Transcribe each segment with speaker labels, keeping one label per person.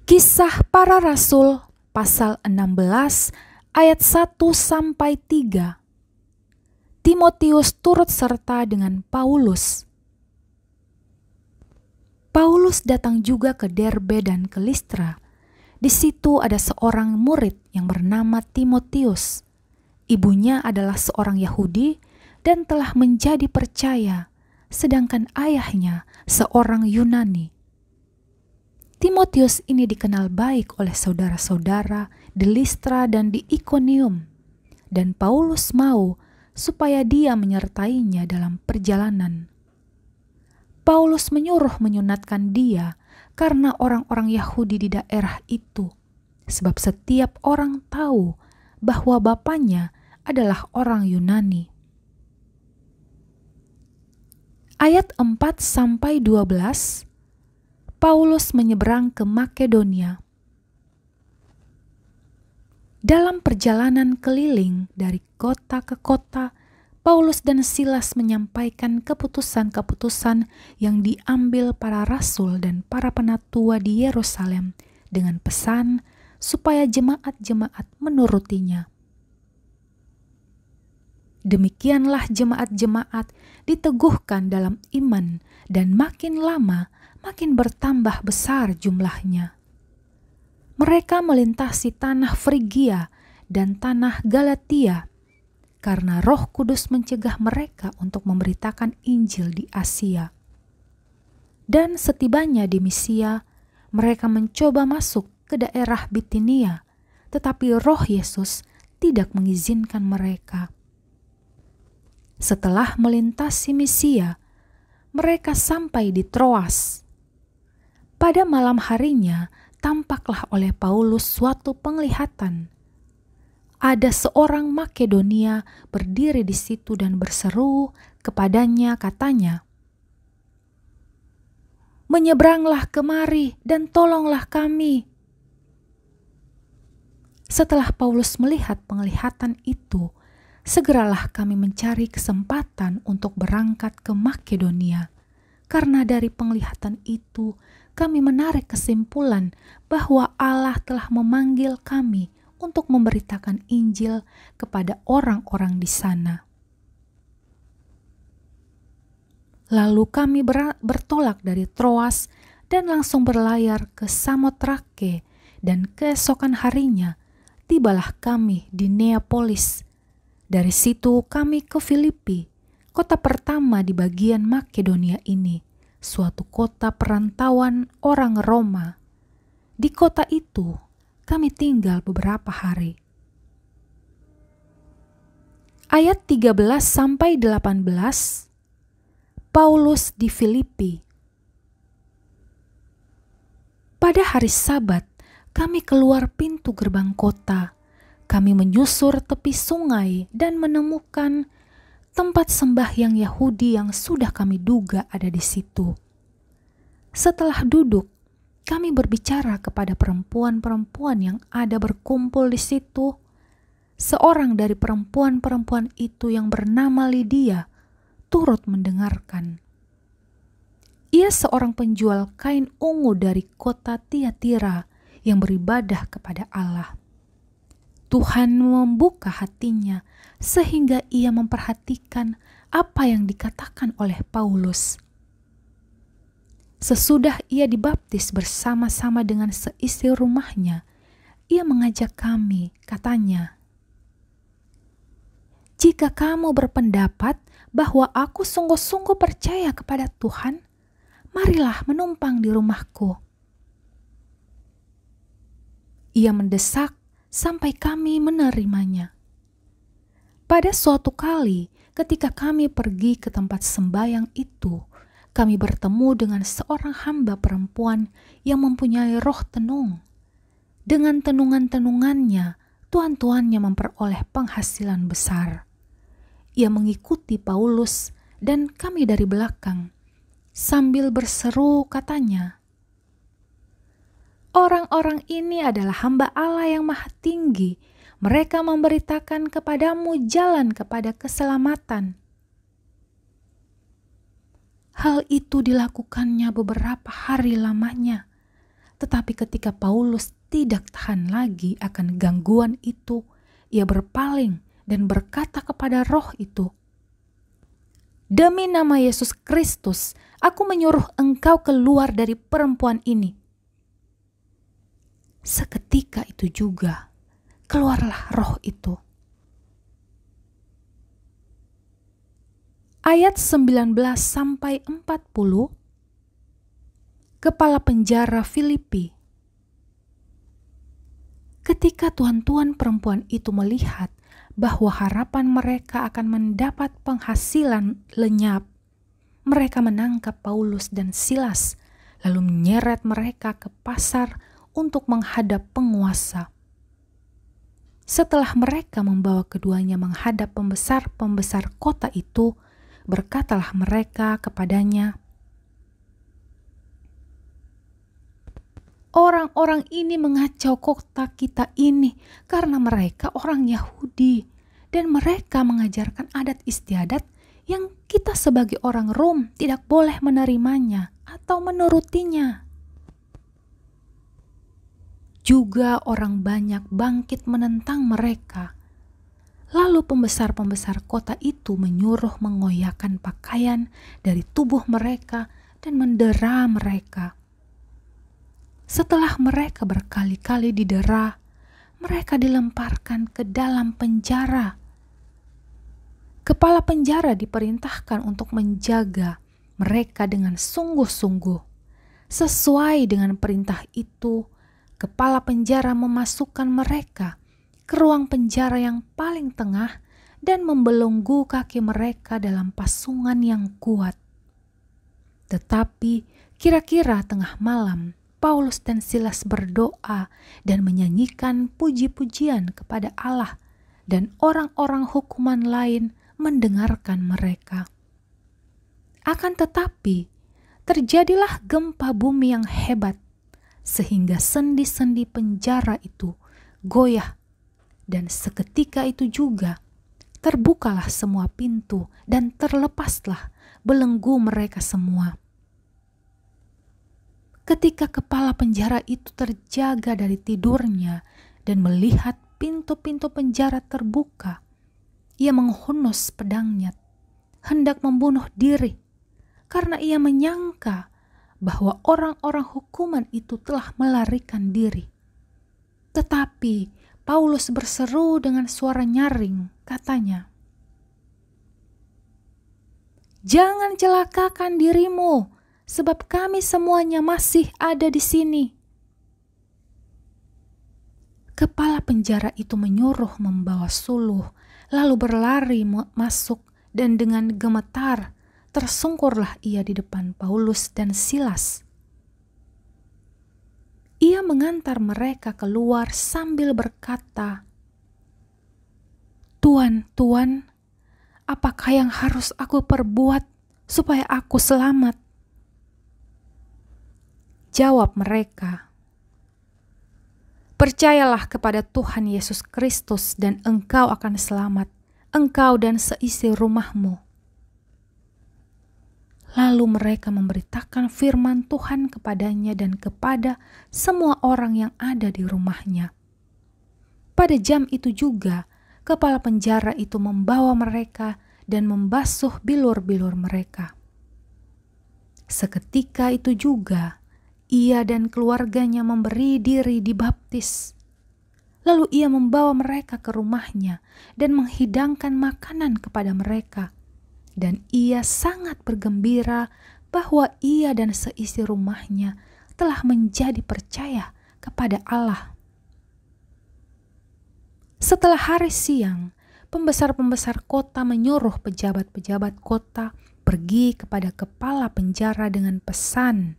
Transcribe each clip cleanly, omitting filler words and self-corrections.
Speaker 1: Kisah Para Rasul pasal 16 ayat 1-3. Timotius turut serta dengan Paulus. Paulus datang juga ke Derbe dan ke Listra. Di situ ada seorang murid yang bernama Timotius. Ibunya adalah seorang Yahudi dan telah menjadi percaya, sedangkan ayahnya seorang Yunani. Timotius ini dikenal baik oleh saudara-saudara di Listra dan di Ikonium, dan Paulus mau supaya dia menyertainya dalam perjalanan. Paulus menyuruh menyunatkan dia karena orang-orang Yahudi di daerah itu, sebab setiap orang tahu bahwa bapaknya adalah orang Yunani. Ayat 4-12, Paulus menyeberang ke Makedonia. Dalam perjalanan keliling dari kota ke kota, Paulus dan Silas menyampaikan keputusan-keputusan yang diambil para rasul dan para penatua di Yerusalem dengan pesan supaya jemaat-jemaat menurutinya. Demikianlah jemaat-jemaat diteguhkan dalam iman dan makin lama makin bertambah besar jumlahnya. Mereka melintasi tanah Frigia dan tanah Galatia karena Roh Kudus mencegah mereka untuk memberitakan Injil di Asia. Dan setibanya di Misia, mereka mencoba masuk ke daerah Bitinia, tetapi Roh Yesus tidak mengizinkan mereka. Setelah melintasi Misia, mereka sampai di Troas. Pada malam harinya, tampaklah oleh Paulus suatu penglihatan. Ada seorang Makedonia berdiri di situ dan berseru kepadanya, katanya, "Menyeberanglah kemari dan tolonglah kami." Setelah Paulus melihat penglihatan itu, segeralah kami mencari kesempatan untuk berangkat ke Makedonia, karena dari penglihatan itu kami menarik kesimpulan bahwa Allah telah memanggil kami untuk memberitakan Injil kepada orang-orang di sana. Lalu kami bertolak dari Troas dan langsung berlayar ke Samotrake, dan keesokan harinya tibalah kami di Neapolis. Dari situ kami ke Filipi, kota pertama di bagian Makedonia ini, suatu kota perantauan orang Roma. Di kota itu kami tinggal beberapa hari. Ayat 13-18, Paulus di Filipi. Pada hari Sabat, kami keluar pintu gerbang kota. Kami menyusur tepi sungai dan menemukan tempat sembahyang Yahudi yang sudah kami duga ada di situ. Setelah duduk, kami berbicara kepada perempuan-perempuan yang ada berkumpul di situ. Seorang dari perempuan-perempuan itu yang bernama Lydia turut mendengarkan. Ia seorang penjual kain ungu dari kota Tiatira yang beribadah kepada Allah. Tuhan membuka hatinya sehingga ia memperhatikan apa yang dikatakan oleh Paulus. Sesudah ia dibaptis bersama-sama dengan seisi rumahnya, ia mengajak kami, katanya, "Jika kamu berpendapat bahwa aku sungguh-sungguh percaya kepada Tuhan, marilah menumpang di rumahku." Ia mendesak sampai kami menerimanya. Pada suatu kali, ketika kami pergi ke tempat sembahyang itu, kami bertemu dengan seorang hamba perempuan yang mempunyai roh tenung. Dengan tenungan-tenungannya, tuan-tuannya memperoleh penghasilan besar. Ia mengikuti Paulus dan kami dari belakang. Sambil berseru, katanya, "Orang-orang ini adalah hamba Allah yang Maha Tinggi. Mereka memberitakan kepadamu jalan kepada keselamatan." Hal itu dilakukannya beberapa hari lamanya. Tetapi ketika Paulus tidak tahan lagi akan gangguan itu, ia berpaling dan berkata kepada roh itu, "Demi nama Yesus Kristus, aku menyuruh engkau keluar dari perempuan ini." Seketika itu juga, keluarlah roh itu. Ayat 19-40, Kepala Penjara Filipi. Ketika tuan-tuan perempuan itu melihat bahwa harapan mereka akan mendapat penghasilan lenyap, mereka menangkap Paulus dan Silas, lalu menyeret mereka ke pasar untuk menghadap penguasa. Setelah mereka membawa keduanya menghadap pembesar-pembesar kota itu, berkatalah mereka kepadanya, "Orang-orang ini mengacau kota kita ini karena mereka orang Yahudi dan mereka mengajarkan adat istiadat yang kita sebagai orang Rom tidak boleh menerimanya atau menurutinya." Juga orang banyak bangkit menentang mereka. Lalu pembesar-pembesar kota itu menyuruh mengoyakkan pakaian dari tubuh mereka dan mendera mereka. Setelah mereka berkali-kali didera, mereka dilemparkan ke dalam penjara. Kepala penjara diperintahkan untuk menjaga mereka dengan sungguh-sungguh. Sesuai dengan perintah itu, kepala penjara memasukkan mereka ke ruang penjara yang paling tengah dan membelenggu kaki mereka dalam pasungan yang kuat. Tetapi kira-kira tengah malam, Paulus dan Silas berdoa dan menyanyikan puji-pujian kepada Allah, dan orang-orang hukuman lain mendengarkan mereka. Akan tetapi, terjadilah gempa bumi yang hebat, sehingga sendi-sendi penjara itu goyah, dan seketika itu juga terbukalah semua pintu dan terlepaslah belenggu mereka semua. Ketika kepala penjara itu terjaga dari tidurnya dan melihat pintu-pintu penjara terbuka, ia menghunus pedangnya, hendak membunuh diri, karena ia menyangka bahwa orang-orang hukuman itu telah melarikan diri. Tetapi Paulus berseru dengan suara nyaring, katanya, "Jangan celakakan dirimu, sebab kami semuanya masih ada di sini." Kepala penjara itu menyuruh membawa suluh, lalu berlari masuk, dan dengan gemetar tersungkurlah ia di depan Paulus dan Silas. Ia mengantar mereka keluar sambil berkata, "Tuan, Tuan, apakah yang harus aku perbuat supaya aku selamat?" Jawab mereka, "Percayalah kepada Tuhan Yesus Kristus dan engkau akan selamat, engkau dan seisi rumahmu." Lalu mereka memberitakan firman Tuhan kepadanya dan kepada semua orang yang ada di rumahnya. Pada jam itu juga, kepala penjara itu membawa mereka dan membasuh bilur-bilur mereka. Seketika itu juga, ia dan keluarganya memberi diri dibaptis. Lalu ia membawa mereka ke rumahnya dan menghidangkan makanan kepada mereka. Dan ia sangat bergembira bahwa ia dan seisi rumahnya telah menjadi percaya kepada Allah. Setelah hari siang, pembesar-pembesar kota menyuruh pejabat-pejabat kota pergi kepada kepala penjara dengan pesan,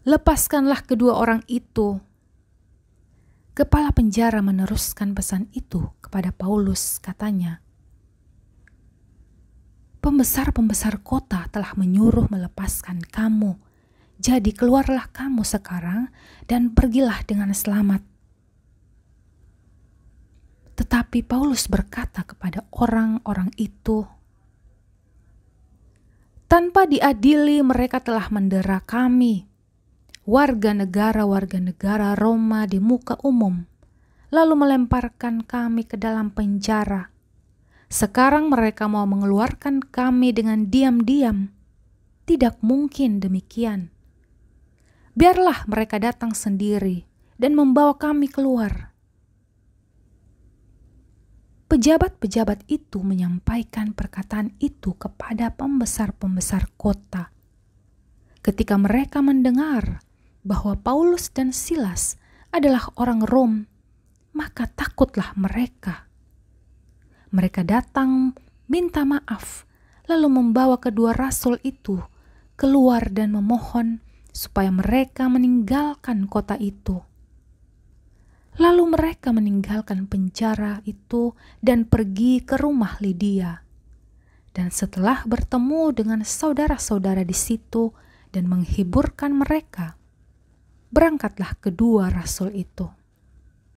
Speaker 1: "Lepaskanlah kedua orang itu." Kepala penjara meneruskan pesan itu kepada Paulus, katanya, "Pembesar-pembesar kota telah menyuruh melepaskan kamu. Jadi keluarlah kamu sekarang dan pergilah dengan selamat." Tetapi Paulus berkata kepada orang-orang itu, Tanpa diadili mereka telah mendera kami, warga negara Roma di muka umum, lalu melemparkan kami ke dalam penjara. Sekarang mereka mau mengeluarkan kami dengan diam-diam. Tidak mungkin demikian. Biarlah mereka datang sendiri dan membawa kami keluar. Pejabat-pejabat itu menyampaikan perkataan itu kepada pembesar-pembesar kota. Ketika mereka mendengar bahwa Paulus dan Silas adalah orang Rom, maka takutlah mereka. Mereka datang minta maaf, lalu membawa kedua rasul itu keluar dan memohon supaya mereka meninggalkan kota itu. Lalu mereka meninggalkan penjara itu dan pergi ke rumah Lydia. Dan setelah bertemu dengan saudara-saudara di situ dan menghiburkan mereka, berangkatlah kedua rasul itu.